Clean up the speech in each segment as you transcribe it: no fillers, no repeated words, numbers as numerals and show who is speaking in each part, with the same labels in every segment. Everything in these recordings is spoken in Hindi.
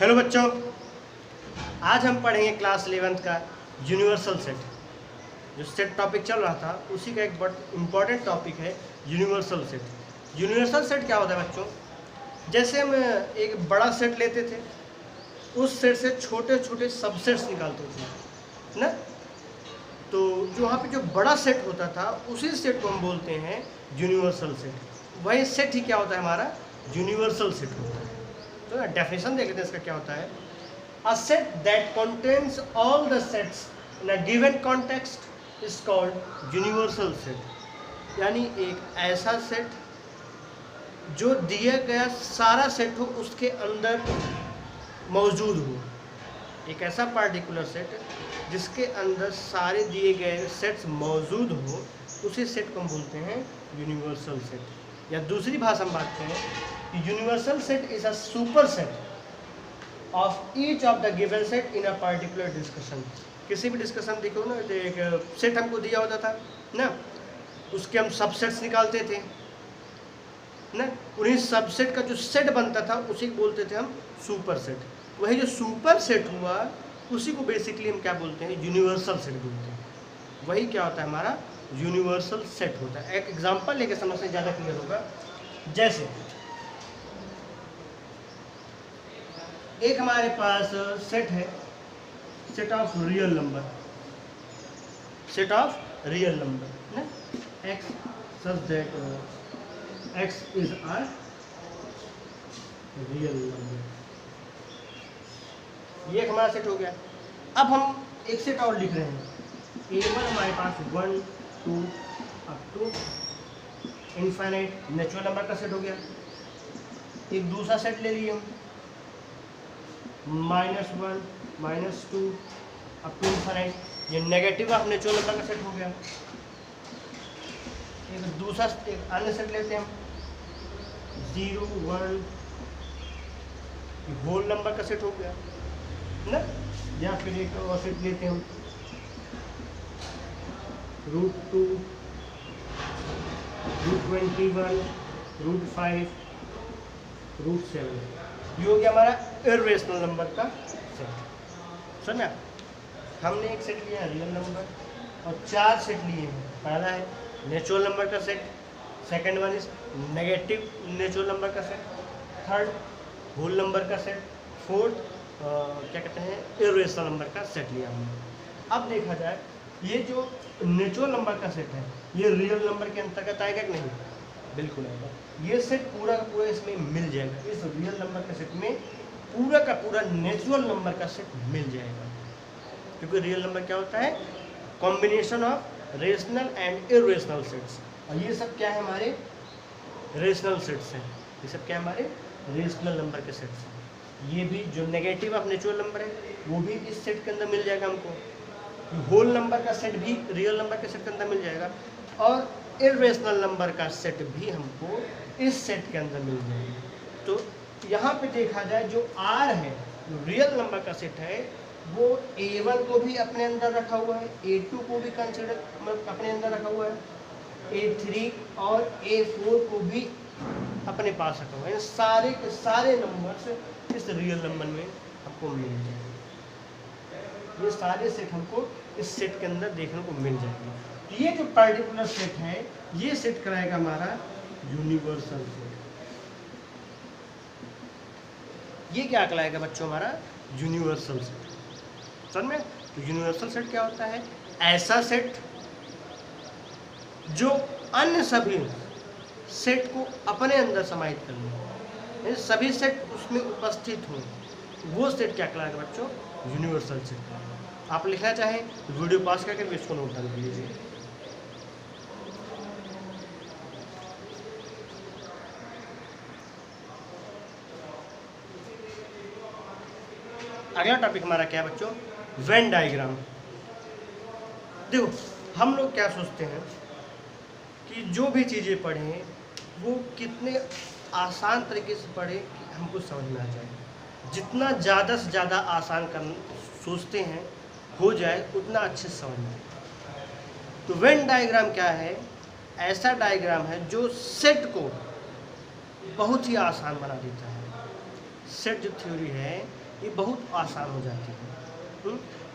Speaker 1: हेलो बच्चों, आज हम पढ़ेंगे क्लास 11th का यूनिवर्सल सेट। जो सेट टॉपिक चल रहा था उसी का एक बहुत इम्पॉर्टेंट टॉपिक है यूनिवर्सल सेट। यूनिवर्सल सेट क्या होता है बच्चों? जैसे हम एक बड़ा सेट लेते थे, उस सेट से छोटे छोटे सबसेट्स निकालते थे ना। तो जो वहाँ पे जो बड़ा सेट होता था उसी सेट को हम बोलते हैं यूनिवर्सल सेट। वही सेट ही क्या होता है हमारा यूनिवर्सल सेट होता है। तो डेफिनेशन देख लेते हैं इसका क्या होता है। A set that contains all the sets in a given context is called universal set। यानी एक ऐसा सेट जो दिया गया सारा सेट हो उसके अंदर मौजूद हो। एक ऐसा पार्टिकुलर सेट जिसके अंदर सारे दिए गए सेट्स मौजूद हो, उसी सेट को हम बोलते हैं यूनिवर्सल सेट। या दूसरी भाषा में बात करें, universal set is a super set of each of the given set in a particular discussion. किसी भी डिस्कशन देखो ना, तो एक सेट हमको दिया होता था ना, उसके हम सबसेट्स निकालते थे ना। उन्हीं सबसेट का जो सेट बनता था उसी को बोलते थे हम सुपर सेट। वही जो सुपर सेट हुआ उसी को बेसिकली हम क्या बोलते हैं, यूनिवर्सल सेट बोलते हैं। वही क्या होता है हमारा यूनिवर्सल सेट होता है। एक एग्जांपल लेके समझने ज़्यादा क्लियर होगा। जैसे एक हमारे पास सेट है, set of real number, set of real number ना, x such that x is a real number. ये एक हमारा सेट हो गया। अब हम एक सेट और लिख रहे हैं, A1 हमारे पास 1 2 up to infinite natural number का सेट हो गया। एक दूसरा सेट ले लिए हम, -1 -2 अप टू इनफाइनाइट, ये नेगेटिव ऑफ नेचुरल नंबर का सेट हो गया। एक दूसरा एक अन्य सेट लेते हैं हम, 0 1 होल नंबर का सेट हो गया ना। या फिर एक और सेट लेते हैं हम, √2 √21 √5 √7। ये हो गया हमारा इर्रेशनल नंबर का सेट। समझा? हमने एक सेट लिया रियल नंबर और 4 सेट लिए हैं। पहला है नेचुरल नंबर का set, second one is negative natural number का सेट, थर्ड होल नंबर का सेट, फोर्थ क्या कहते हैं इर्रेशनल नंबर का सेट लिया हमने। अब देखा जाए ये जो नेचुरल नंबर का सेट है ये रियल नंबर के अंतर्गत आएगा कि नहीं? बिल्कुल आएगा। ये सेट पूरा का पूरा इसमें मिल जाएगा। इस रियल नंबर के सेट में पूरा का पूरा नेचुरल नंबर का सेट मिल जाएगा, क्योंकि रियल नंबर क्या होता है, combination of rational and irrational sets. और ये सब क्या है हमारे रेशनल सेट्स हैं। ये सब क्या है हमारे रेशनल नंबर के सेट्स हैं। ये भी जो नेगेटिव ऑफ नेचुरल नंबर है वो भी इस सेट के अंदर मिल जाएगा हमको। होल नंबर का सेट भी रियल नंबर के सेट के अंदर मिल जाएगा, और इर्रेशनल नंबर का सेट भी हमको इस सेट के अंदर मिल जाएगा। तो यहाँ पे देखा जाए जो R है, जो रियल नंबर का सेट है, वो A1 को भी अपने अंदर रखा हुआ है, A2 को भी कंसिडर अपने अंदर रखा हुआ है, A3 और A4 को भी अपने पास रखा हुआ है। सारे के सारे नंबर्स इस रियल नंबर में हमको मिल जाएंगे। ये सारे सेट हमको इस सेट के अंदर देखने को मिल जाएंगे। ये जो पर्टिकुलर सेट है ये सेट कराएगा हमारा यूनिवर्सल सेट। ये क्या कहलाएगा बच्चों? हमारा यूनिवर्सल सेट। समझ में? तो यूनिवर्सल सेट क्या होता है? ऐसा सेट जो अन्य सभी सेट को अपने अंदर समाहित कर ले, सभी सेट उसमें उपस्थित हो, वो सेट क्या कहलाएगा बच्चों? Universal set. आप लिखना चाहें तो वीडियो पॉज करके इसको नोट डाल लीजिए। अगला टॉपिक हमारा क्या है बच्चों? Venn diagram. देखो हम लोग क्या सोचते हैं कि जो भी चीज़ें पढ़ें वो कितने आसान तरीके से पढ़ें कि हमको समझ में आ जाए। जितना ज़्यादा से ज़्यादा आसान कर सोचते हैं हो जाए उतना अच्छे से समझ में आए। तो वेन डायग्राम क्या है? ऐसा डायग्राम है जो सेट को बहुत ही आसान बना देता है। सेट जो थ्योरी है ये बहुत आसान हो जाती है।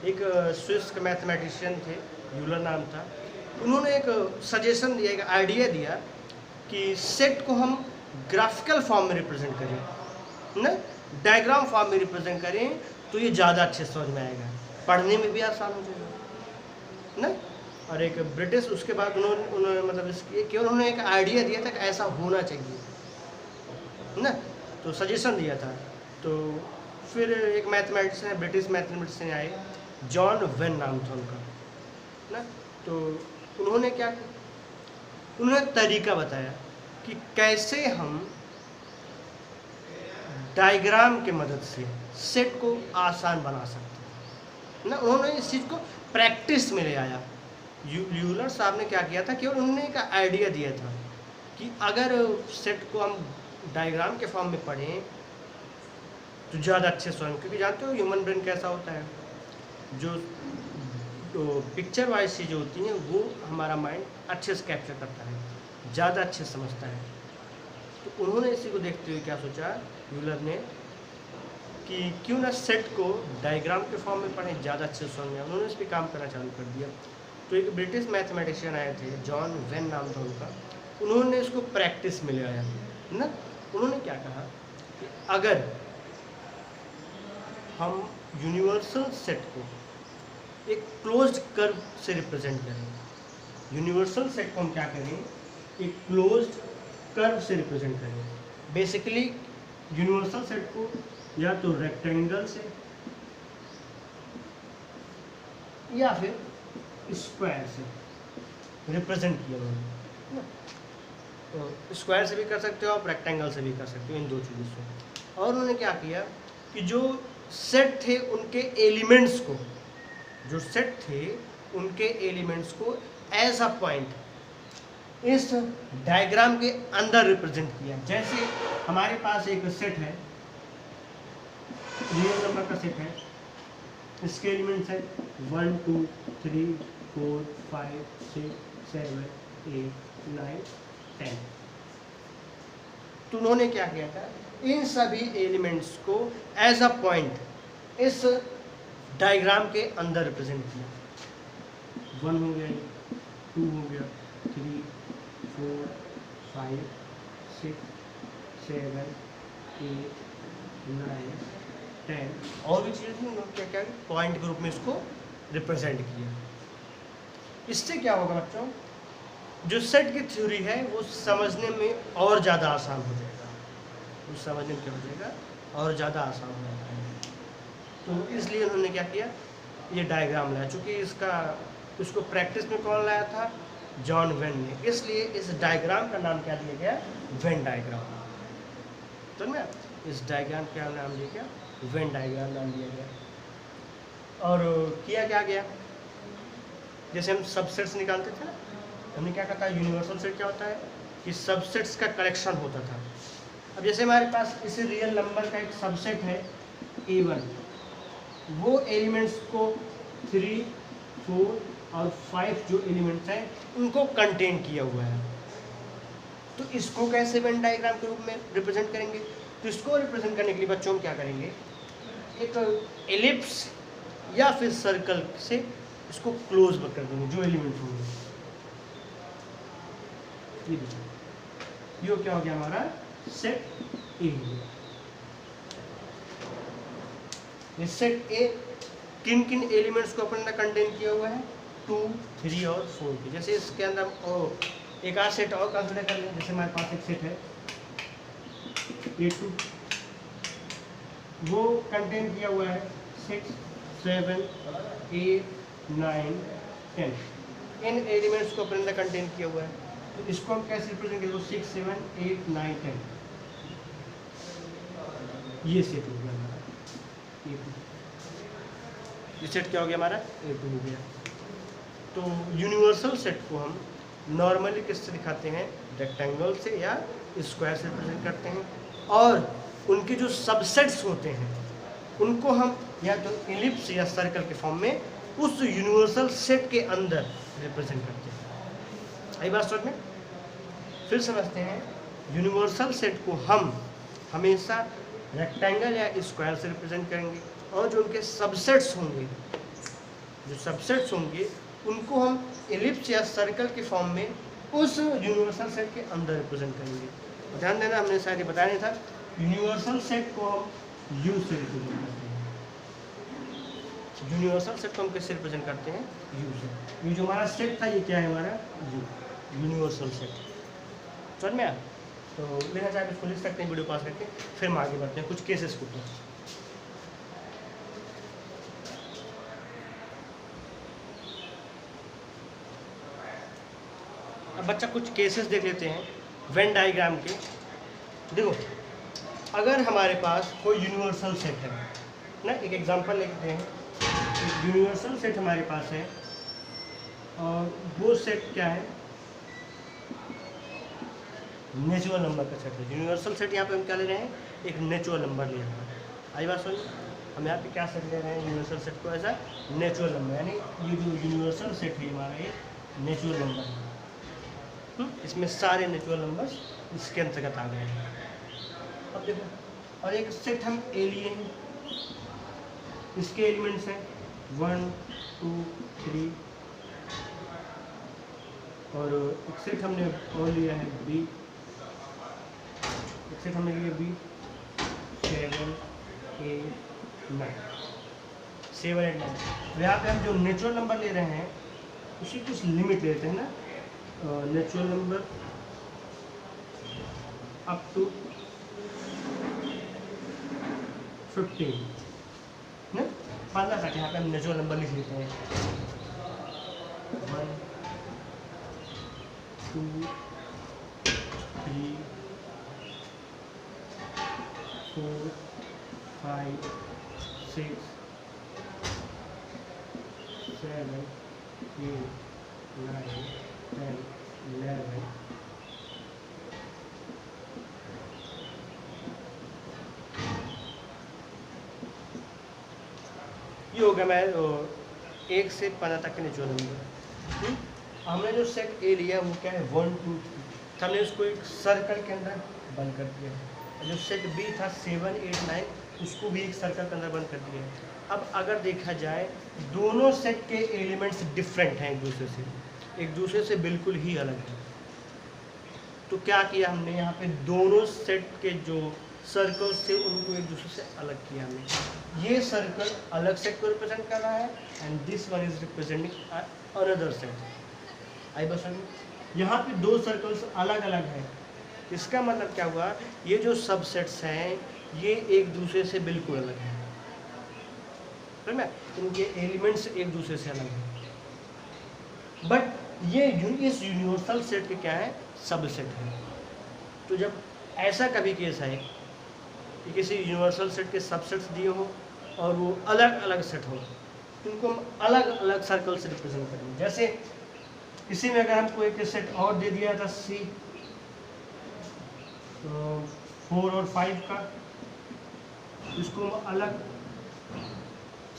Speaker 1: एक स्विस के मैथमेटिशियन थे, यूलर नाम था, उन्होंने एक सजेशन दिया, एक आइडिया दिया कि सेट को हम ग्राफिकल फॉर्म में रिप्रेजेंट करें ना, डायग्राम फॉर्म में रिप्रेजेंट करें, तो ये ज़्यादा अच्छे समझ में आएगा, पढ़ने में भी आसान हो जाएगा ना। और एक ब्रिटिश उसके बाद उन्होंने मतलब इसके केवल उन्होंने एक आइडिया दिया था कि ऐसा होना चाहिए ना, तो सजेशन दिया था। तो फिर एक मैथमेटिशियन, ब्रिटिश मैथमेटिशियन आए, जॉन वेन नाम था उनका ना, तो उन्होंने क्या, उन्होंने तरीका बताया कि कैसे हम डायग्राम के मदद से सेट को आसान बना सकते हैं ना। उन्होंने इस चीज़ को प्रैक्टिस में ले आया। यूलर साहब ने क्या किया था, केवल उन्होंने एक आइडिया दिया था कि अगर सेट को हम डायग्राम के फॉर्म में पढ़ें तो ज़्यादा अच्छे से, क्योंकि जानते हो ह्यूमन ब्रेन कैसा होता है, जो पिक्चर वाइज चीज़ें होती हैं वो हमारा माइंड अच्छे से कैप्चर करता है, ज़्यादा अच्छे से समझता है। तो उन्होंने इसी को देखते हुए क्या सोचा यूलर ने कि क्यों ना सेट को डायग्राम के फॉर्म में पढ़ें, ज़्यादा अच्छे से समझ में। उन्होंने इस पर काम करना चालू कर दिया। तो एक ब्रिटिश मैथमेटिशियन आए थे, जॉन वेन नाम था उनका, उन्होंने इसको प्रैक्टिस में ले आया ना। उन्होंने क्या कहा कि अगर हम यूनिवर्सल सेट को एक क्लोज्ड कर्व से रिप्रेजेंट करें, यूनिवर्सल सेट को हम क्या करें, एक क्लोज्ड कर्व से रिप्रेजेंट करें। बेसिकली यूनिवर्सल सेट को या तो रेक्टेंगल से या फिर स्क्वायर से रिप्रेजेंट किया उन्होंने। तो स्क्वायर से भी कर सकते हो आप, रेक्टेंगल से भी कर सकते हो, इन दो चीज़ों से। और उन्होंने क्या किया कि जो सेट थे उनके एलिमेंट्स को, जो सेट थे उनके एलिमेंट्स को एज अ पॉइंट इस डायग्राम के अंदर रिप्रेजेंट किया। जैसे हमारे पास एक सेट है, रियल नंबर का सेट है, इसके एलिमेंट्स है 1 2 3 4 5 6 7 8 9 10। तो उन्होंने क्या किया था, इन सभी एलिमेंट्स को एज अ पॉइंट इस डायग्राम के अंदर रिप्रेजेंट किया। 1 हो गया, 2 हो गया, 3 4 5 6 7 8 9 10 और भी चीज़ें थी, उन्होंने क्या क्या पॉइंट के रूप में इसको रिप्रेजेंट किया। इससे क्या होगा बच्चों, जो सेट की थ्योरी है वो समझने में और ज़्यादा आसान हो जाएगा, वो समझने में क्या हो जाएगा और ज़्यादा आसान हो जाता है। तो इसलिए उन्होंने क्या किया, ये डायग्राम लाया। चूँकि इसको प्रैक्टिस में कौन लाया था, जॉन वेन ने, इसलिए इस डायग्राम का नाम क्या दिया गया, वेन डायग्राम। तो ना इस डायग्राम का नाम दिया गया, वेन डायग्राम नाम दिया गया। और किया क्या गया, जैसे हम सबसेट्स निकालते थे ना, हमने क्या कहा था, यूनिवर्सल सेट क्या होता है कि सबसेट्स का कलेक्शन होता था। अब जैसे हमारे पास इस रियल नंबर का एक सबसेट है A1, वो एलिमेंट्स को 3 4 और 5 जो एलिमेंट्स हैं उनको कंटेन किया हुआ है। तो इसको कैसे वेन डायग्राम के रूप में रिप्रेजेंट करेंगे, तो इसको रिप्रेजेंट करने के लिए बच्चों हम क्या करेंगे, एक एलिप्स या फिर सर्कल से इसको क्लोज कर देंगे, जो एलिमेंट होंगे। ये देखिए, ये क्या हो गया हमारा सेट ए। ये सेट ए किन किन एलिमेंट्स को अपने अंदर कंटेन किया हुआ है, 2 3 और 4 की। जैसे इसके अंदर एक आध सेट और कंसिडर कर लें, जैसे हमारे पास एक सेट है A2, वो कंटेन किया हुआ है 6 7 8 9 10, इन एलिमेंट्स को अपने अंदर कंटेन किया हुआ है। तो इसको हम कैसे रिप्रेजेंट करेंगे, 6 7 8 9 10, ये सेट हो गया हमारा A2। ये सेट क्या हो गया हमारा, A2 हो गया। तो यूनिवर्सल सेट को हम नॉर्मली किससे दिखाते हैं, रेक्टेंगल से या स्क्वायर से रिप्रेजेंट करते हैं। और उनके जो सबसेट्स होते हैं उनको हम या तो एलिप्स या सर्कल के फॉर्म में उस यूनिवर्सल सेट के अंदर रिप्रेजेंट करते हैं। आई बात समझ में? फिर समझते हैं, यूनिवर्सल सेट को हम हमेशा रेक्टेंगल या स्क्वायर से रिप्रेजेंट करेंगे, और जो उनके सबसेट्स होंगे, उनको हम एलिप्स या सर्कल के फॉर्म में उस यूनिवर्सल सेट के अंदर रिप्रेजेंट करेंगे। ध्यान देना, हमने शायद ये बताया नहीं था, यूनिवर्सल सेट को हम यू से रिप्रेजेंट करते हैं। यूनिवर्सल सेट को हम किससे रिप्रेजेंट करते हैं? यू से। ये जो हमारा सेट था, ये क्या है हमारा? You, universal set. समझ में आया? तो लेना चाहे इसको लिख सकते हैं वीडियो पास करके, फिर हम आगे बढ़ते हैं कुछ केसेस को। अब बच्चा कुछ केसेस देख लेते हैं वेन डायग्राम के। देखो, अगर हमारे पास कोई यूनिवर्सल सेट है ना, एक एग्जांपल लेते हैं, एक यूनिवर्सल सेट हमारे पास है, और वो सेट क्या है? नेचुरल नंबर का सेट है। यूनिवर्सल सेट यहाँ पे हम क्या ले रहे हैं? एक नेचुरल नंबर ले रहे हैं। आई बात सुनिए, हम यहाँ पे क्या सेट ले रहे हैं? यूनिवर्सल सेट को एज अ नेचुरल नंबर, यानी ये जो यूनिवर्सल सेट है हमारा, ये नेचुरल नंबर है। इसमें सारे नेचुरल नंबर्स इसके अंतर्गत आ गए हैं। अब देखो, और एक सेट हम ए लिए हैं, इसके एलिमेंट्स हैं 1 2 3, और एक सेट हमने और लिया है बी, एक सेट हमने लिया बी 7 8 9, 7 8 9। यहाँ पे हम जो नेचुरल नंबर ले रहे हैं उसी कुछ लिमिट लेते हैं ना, नेचुरल नंबर अप टू 15 ना, 15 तक यहाँ पे हम नेचुरल नंबर लिख लेते हैं। 1 2 3 4 5 6 7 8 9 10 11। ये हो गया मैं 1 से 15 तक के नेचुरल नंबर। हमने जो सेट ए लिया वो क्या है? 1 2 3। हमने उसको एक सर्कल के अंदर बंद कर दिया। जो सेट बी था 7 8 9, उसको भी एक सर्कल के अंदर बंद कर दिया। अब अगर देखा जाए, दोनों सेट के एलिमेंट्स डिफरेंट हैं एक दूसरे से बिल्कुल ही अलग है। तो क्या किया हमने यहाँ पे? दोनों सेट के जो सर्कल्स थे उनको एक दूसरे से अलग किया हमने। ये सर्कल अलग सेट को रिप्रेजेंट कर रहा है, and this one is representing another set. आई बस यहाँ पे दो सर्कल्स अलग अलग हैं। इसका मतलब क्या हुआ? ये जो सबसेट्स हैं ये एक दूसरे से बिल्कुल अलग हैं, समझ में? इनके एलिमेंट्स एक दूसरे से अलग हैं, बट ये इस यूनिवर्सल सेट के क्या है? सबसेट है। तो जब ऐसा कभी केस है कि किसी यूनिवर्सल सेट के सबसेट्स दिए हो और वो अलग अलग सेट हो, इनको हम अलग अलग सर्कल से रिप्रेजेंट करेंगे। जैसे इसी में अगर हमको एक सेट और दे दिया था सी, तो 4 और 5 का, इसको हम अलग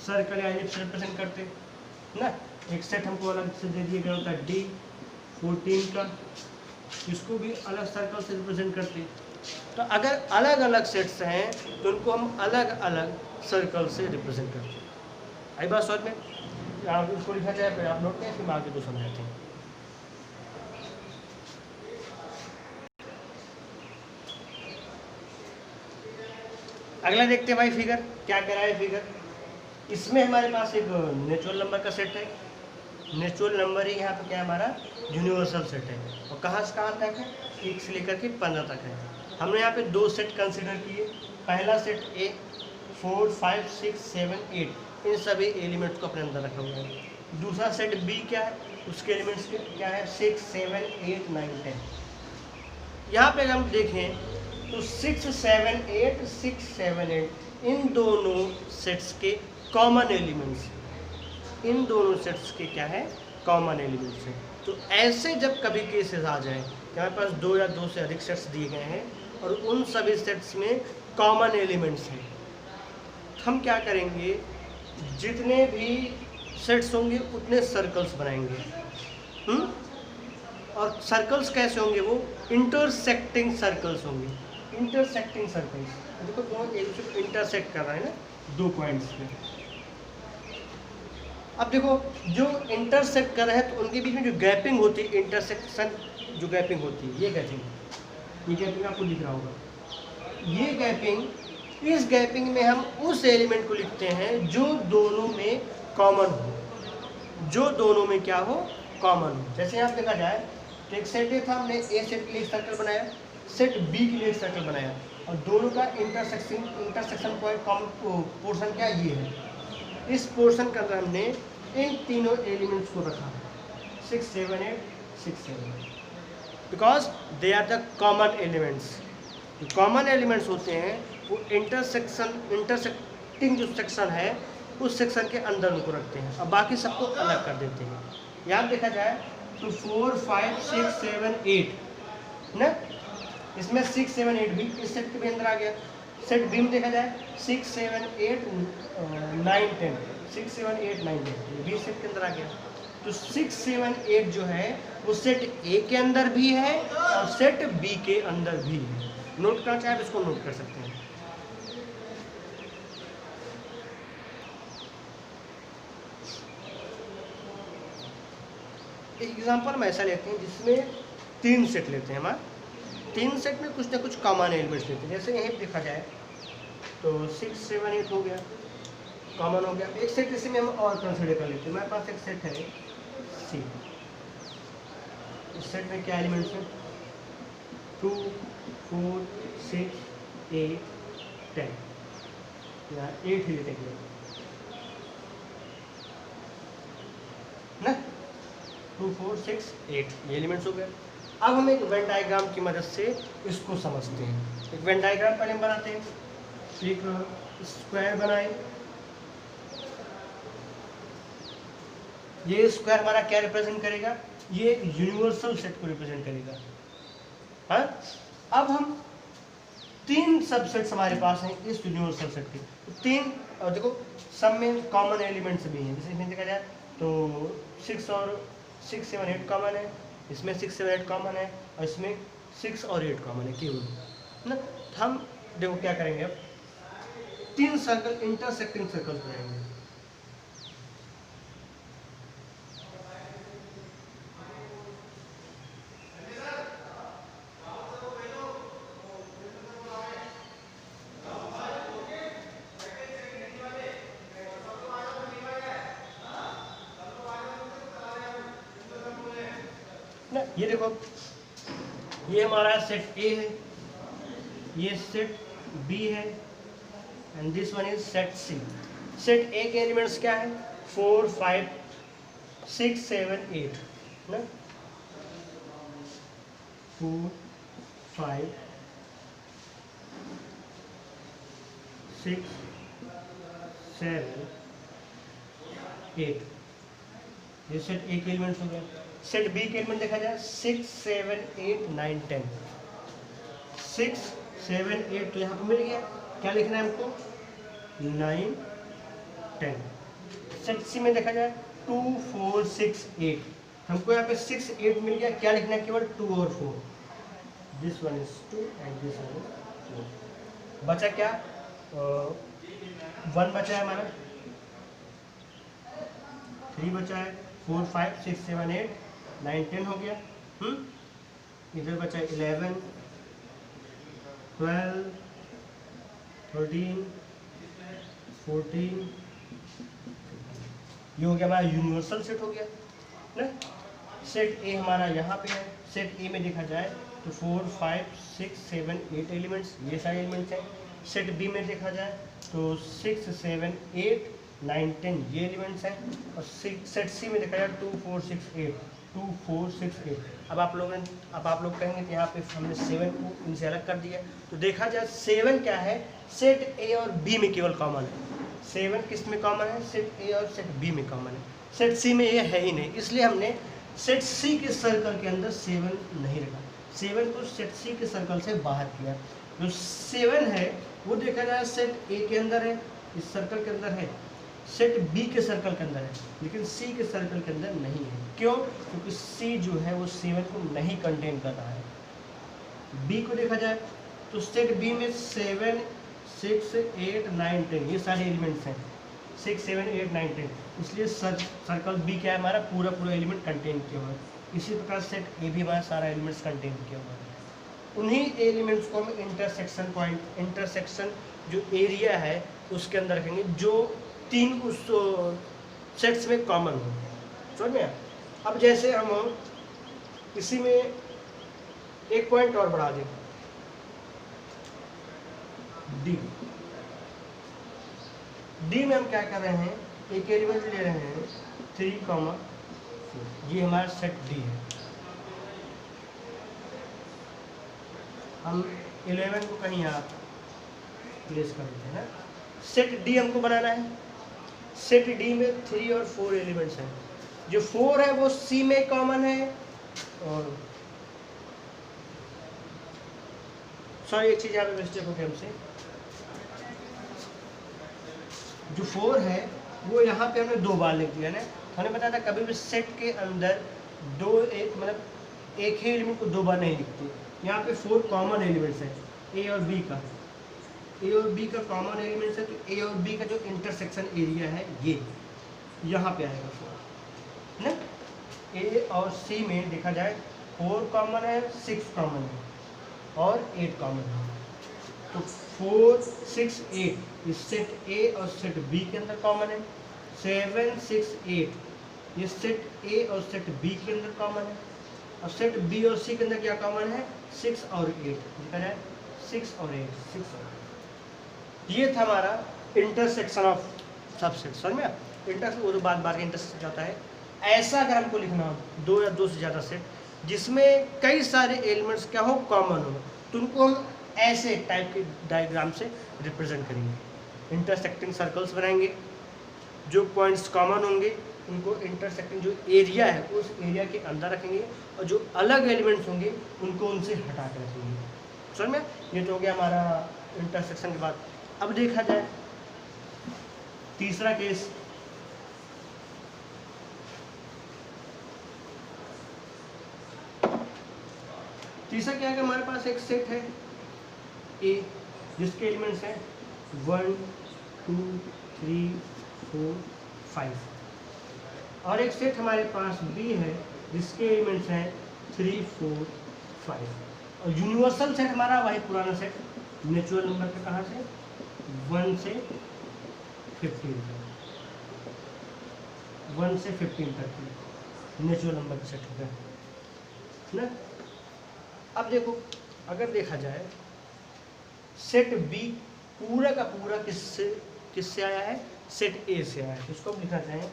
Speaker 1: सर्कल या एलिप्स से रिप्रेजेंट करते ना। एक सेट हमको अलग से दे दिया गया होता है डी 14 का, इसको भी अलग सर्कल से रिप्रेजेंट करते। तो अगर अलग अलग सेट्स हैं तो उनको हम अलग अलग सर्कल से रिप्रेजेंट करते हैं। आई बात समझ में? आप इसको लिखा जाए, फिर आप नोट करें, फिर आगे तो समझाते हैं। अगला देखते हैं भाई, फिगर क्या कह रहा है फिगर। इसमें हमारे पास एक नेचुरल नंबर का सेट है। नेचुरल नंबर ही यहाँ पे क्या हमारा यूनिवर्सल सेट है, और कहाँ से कहाँ तक है? 1 से लेकर के 15 तक है। हमने यहाँ पे दो सेट कंसिडर किए। पहला सेट ए 4 5 6 7 8, इन सभी एलिमेंट्स को अपने अंदर रखा हुआ है। दूसरा सेट बी क्या है? उसके एलिमेंट्स क्या है? 6 7 8 9 10। यहाँ पे हम देखें तो 6 7 8 6 7 8 इन दोनों सेट्स के कॉमन एलिमेंट्स, इन दोनों सेट्स के क्या है? कॉमन एलिमेंट्स हैं। तो ऐसे जब कभी केसेस आ जाए कि हमारे पास 2 या 2 से अधिक सेट्स दिए गए हैं और उन सभी सेट्स में कॉमन एलिमेंट्स हैं, हम क्या करेंगे? जितने भी सेट्स होंगे उतने सर्कल्स बनाएंगे। और सर्कल्स कैसे होंगे? वो इंटरसेक्टिंग सर्कल्स होंगे। इंटरसेक्टिंग सर्कल्स, देखो दोनों एक दूसरे को इंटरसेक्ट कर रहा है ना, 2 पॉइंट्स पे। अब देखो जो इंटरसेक्ट कर रहे हैं तो उनके बीच में जो गैपिंग होती है, इंटरसेक्शन जो गैपिंग होती है, ये गैपिंग आपको दिख रहा होगा। ये गैपिंग, इस गैपिंग में हम उस एलिमेंट को लिखते हैं जो दोनों में कॉमन हो, जो दोनों में क्या हो, कॉमन हो। जैसे यहाँ देखा जाए तो एक सेट ए था, हमने ए सेट के लिए सर्कल बनाया, सेट बी के लिए सर्कल बनाया, और दोनों का इंटरसेक्शन पॉइंट कॉमन पोर्शन क्या ये है। इस पोर्शन के अंदर हमने इन तीनों एलिमेंट्स को रखा, 6 7 8 6 7 8, because they are the common elements. जो कॉमन एलिमेंट्स होते हैं वो इंटरसेक्टिंग जो सेक्शन है उस सेक्शन के अंदर उनको रखते हैं, और बाकी सबको अलग कर देते हैं। यहाँ देखा जाए तो 4 5 6 7 8 ना, इसमें 6 7 8 भी इस सेट के भी अंदर आ गया। सेट बी में देखा जाए 6 7 8 9 10, 6 7 8 9 10, ये भी सेट के अंदर आ गया। तो 6 7 8 जो है वो सेट ए के अंदर भी है और सेट बी के अंदर भी है। नोट करना चाहे आप इसको नोट कर सकते हैं। एक एग्जांपल हम ऐसा लेते हैं जिसमें 3 सेट लेते हैं, हमारा 3 सेट में कुछ ना कुछ कॉमन एलिमेंट्स लेते हैं। जैसे यहीं देखा जाए तो 6 7 8 हो गया, कॉमन हो गया। एक सेट इसी में हम और कंसिडर कर लेते हैं। हमारे पास एक सेट है सी, इस सेट में क्या एलिमेंट्स हैं, 2 4 6 8 10, या 8 ही लेते हैं ना, 2 4 6 8 ये एलिमेंट्स हो गए। अब हम एक वेन डायग्राम की मदद से इसको समझते हैं। एक वेन डायग्राम पहले हम बनाते हैं। एक स्क्वायर बनाए, ये स्क्वायर हमारा क्या रिप्रेजेंट करेगा, ये यूनिवर्सल सेट को रिप्रेजेंट करेगा। हाँ, अब हम 3 सबसेट्स हमारे पास हैं इस यूनिवर्सल सेट के, 3, और देखो सब में कॉमन एलिमेंट्स भी हैं। जैसे इसमें देखा जाए तो 6 7 8 कॉमन है, इसमें 6 7 8 कॉमन है, और इसमें 6 और 8 कॉमन है केवल ना। हम देखो क्या करेंगे, अब 3 सर्कल इंटरसेक्टिंग सर्कल बनाएंगे। ना ये देखो, ये हमारा सेट ए है, ये सेट बी है, and this one is set C. Set A के एलिमेंट्स क्या है, 4 5 6 7 8 ना, 4 5 6 7 8, ये सेट ए के एलिमेंट्स हो गए। सेट बी के एलिमेंट देखा जाए 6 7 8 9 10, 6 7 8 तो यहाँ पर मिल गया। क्या लिखना है हमको, 9 10। सेट सी में देखा जाए 2 4 6 8, हमको यहाँ पे 6 8 मिल गया। क्या लिखना है, केवल 2 और 4, this one is 2 and this one is 4। बचा क्या, 1 बचा है हमारा, 3 बचा है, 4 5 6 7 8 9 10 हो गया। इधर बचा 11 12 13 14, ये हो गया हमारा यूनिवर्सल सेट हो गया ना। सेट ए हमारा यहाँ पे है। सेट ए में देखा जाए तो 4 5 6 7 8 एलिमेंट्स, ये सारे एलिमेंट्स हैं। सेट बी में देखा जाए तो 6 7 8 9 10 ये एलिमेंट्स हैं। और सेट सी में देखा जाए 2 4 6 8 2 4 6 8। अब आप लोग कहेंगे कि यहाँ पे हमने 7 को इनसे अलग कर दिया, तो देखा जाए 7 क्या है, सेट ए और बी में केवल कॉमन है। 7 किस में कॉमन है, सेट ए और सेट बी में कॉमन है। सेट सी में ये है ही नहीं, इसलिए हमने सेट सी के सर्कल के अंदर 7 नहीं रखा, 7 को सेट सी के सर्कल से बाहर किया। जो 7 है वो देखा जाए सेट ए के अंदर है, इस सर्कल के अंदर है, सेट बी के सर्कल के अंदर है, लेकिन सी के सर्कल के अंदर नहीं है। क्यों, क्योंकि सी जो है वो 7 को नहीं कंटेन कर रहा है। बी को देखा जाए तो सेट बी में 7 6 8 9 10 ये सारे एलिमेंट्स हैं, 6 7 8 9 10, इसलिए सर्कल बी क्या है हमारा पूरा पूरा एलिमेंट कंटेन किया हुआ है। इसी प्रकार सेट ए भी हमारा सारा एलिमेंट्स कंटेन किया हुआ है। उन्हीं एलिमेंट्स को हम इंटरसेक्शन पॉइंट, इंटरसेक्शन जो एरिया है उसके अंदर रखेंगे जो तीन उस सेट्स में कॉमन हो। समझ में? अब जैसे हम इसी में एक पॉइंट और बढ़ा दें, डी। डी में हम क्या कर रहे हैं, एक एलिमेंट ले रहे हैं 3, 4, ये हमारा सेट डी है। हम 11 को कहीं यहाँ प्लेस कर देते हैं ना। सेट डी हमको बनाना है। सेट डी में 3 और 4 एलिमेंट्स हैं। जो 4 है वो सी में कॉमन है, और सॉरी एक चीज़ यहाँ पे मिस्टेक हो गई हमसे, जो 4 है वो यहाँ पे हमने 2 बार लिख दिया ना। हमने बताया था कभी भी सेट के अंदर मतलब एक ही एलिमेंट को 2 बार नहीं लिखते। यहाँ पे 4 कॉमन एलिमेंट्स हैं ए और बी का, ए और बी का कॉमन एलिमेंट्स है, तो ए और बी का जो इंटरसेक्शन एरिया है ये यहाँ पे आएगा 4 ना। ए और सी में देखा जाए 4 कॉमन है, 6 कॉमन है और 8 कॉमन है। तो 4 6 8 इस सेट ए और सेट बी के अंदर कॉमन है। 7 6 8 ये सेट ए और सेट बी के अंदर कॉमन है। और सेट बी और सी के अंदर क्या कॉमन है, 6 और 8। देखा जाए 6 और 8, 6 और 8। ये था हमारा इंटरसेक्शन ऑफ सबसेट। समझ में? इंटरसेक्शन वो तो बार बार इंटरसेक्शन होता है। ऐसा अगर हमको लिखना हो 2 या 2 से ज़्यादा सेट जिसमें कई सारे एलिमेंट्स क्या हो, कॉमन हो, तो उनको हम ऐसे टाइप के डायग्राम से रिप्रेजेंट करेंगे। इंटरसेक्टिंग सर्कल्स बनाएंगे, जो पॉइंट्स कॉमन होंगे उनको इंटरसेक्टिंग जो एरिया है उस एरिया के अंदर रखेंगे, और जो अलग एलिमेंट्स होंगे उनको उनसे हटा कर रखेंगे। समझ में? ये तो हो गया हमारा इंटरसेक्शन के बाद। अब देखा जाए तीसरा केस, तीसरा क्या है कि हमारे पास एक सेट है ए जिसके एलिमेंट्स हैं 1 2 3 4 5, और एक सेट हमारे पास बी है जिसके एलिमेंट्स हैं 3 4 5। और यूनिवर्सल सेट हमारा वही पुराना सेट, नेचुरल नंबर का कहाँ से 1 से 15 तक, 1 से 15 तक नेचुरल नंबर का सेट हो गया ना। अब देखो अगर देखा जाए सेट बी पूरा का पूरा किससे आया है, सेट ए से आया है। इसको हम लिखना चाहें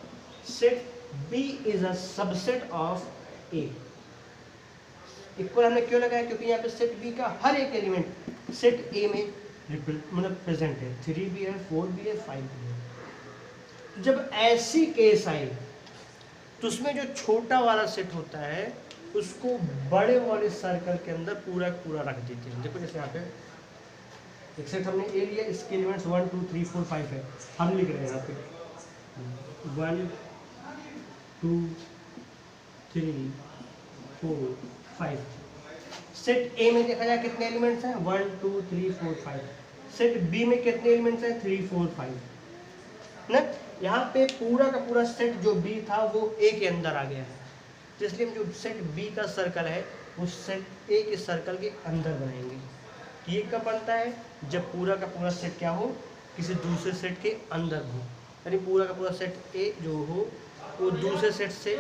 Speaker 1: set B is a subset of A. Equal हमने क्यों लगाया, क्योंकि यहाँ पे सेट बी का हर एक एलिमेंट सेट ए में मतलब प्रेजेंट है। 3 भी है, 4 भी है, 5 भी है। जब ऐसी केस आई तो उसमें जो छोटा वाला सेट होता है उसको बड़े वाले सर्कल के अंदर पूरा पूरा रख देते हैं। देखो जैसे यहाँ पे एक सेट हमने ए लिया, इसके एलिमेंट्स 1 2 3 4 5 है। हम लिख रहे हैं यहाँ पे 1 2 3 4 5। सेट ए में देखा जाए कितने एलिमेंट्स हैं 1 2 3 4 5। सेट बी में कितने एलिमेंट्स हैं 3 4 5 ना। यहाँ पे पूरा का पूरा सेट जो बी था वो ए के अंदर आ गया है, तो इसलिए हम जो सेट बी का सर्कल है वो सेट ए के सर्कल के अंदर बनाएंगे। ये कब बनता है, जब पूरा का पूरा सेट क्या हो, किसी दूसरे सेट के अंदर हो, यानी पूरा का पूरा सेट ए जो हो वो दूसरे सेट से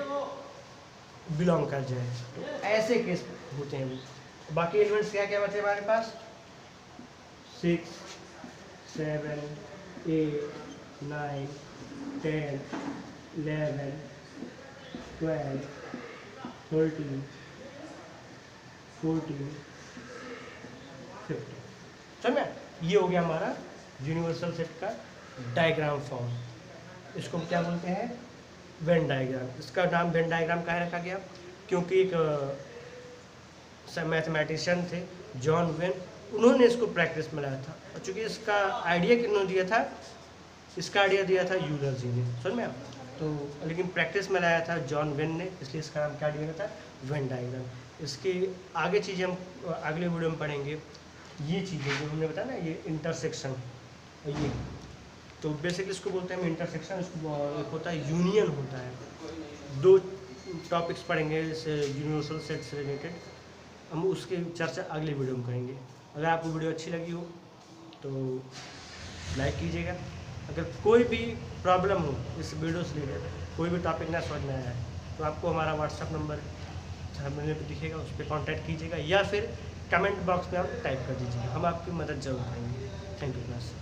Speaker 1: बिलोंग कर जाए। तो ऐसे केस होते हैं वो। बाकी एलिमेंट्स क्या क्या बचे हमारे पास 6 7 8 9 10 11 12 13 14 15। समझ में? ये हो गया हमारा यूनिवर्सल सेट का डायग्राम फॉर्म। इसको हम क्या बोलते हैं, वेन डायग्राम। इसका नाम वेन डायग्राम काहे रखा गया, क्योंकि एक मैथमेटिशियन थे जॉन वेन, उन्होंने इसको प्रैक्टिस में लाया था। और चूँकि इसका आइडिया किन्होंने दिया था, इसका आइडिया दिया था यूलर जी ने। समझ में? तो लेकिन प्रैक्टिस में लाया था जॉन वेन ने, इसलिए इसका नाम क्या दिया था, वेन डायग्राम। इसकी आगे चीज़ें हम अगले वीडियो में पढ़ेंगे। ये चीज़ें जो हमने बताया ना, ये इंटरसेक्शन, ये तो बेसिकली इसको बोलते हैं हम इंटरसेक्शन। इसको एक होता है यूनियन होता है। दो टॉपिक्स पढ़ेंगे जैसे यूनिवर्सल सेट से रिलेटेड, हम उसकी चर्चा अगले वीडियो में करेंगे। अगर आपको वीडियो अच्छी लगी हो तो लाइक कीजिएगा। अगर कोई भी प्रॉब्लम हो इस वीडियो से रिलेटेड, कोई भी टॉपिक ना समझ में आया है, तो आपको हमारा व्हाट्सअप नंबर सामने पे दिखेगा, उस पर कॉन्टैक्ट कीजिएगा या फिर कमेंट बॉक्स में आप टाइप कर दीजिएगा, हम आपकी मदद जरूर करेंगे। Thank you class.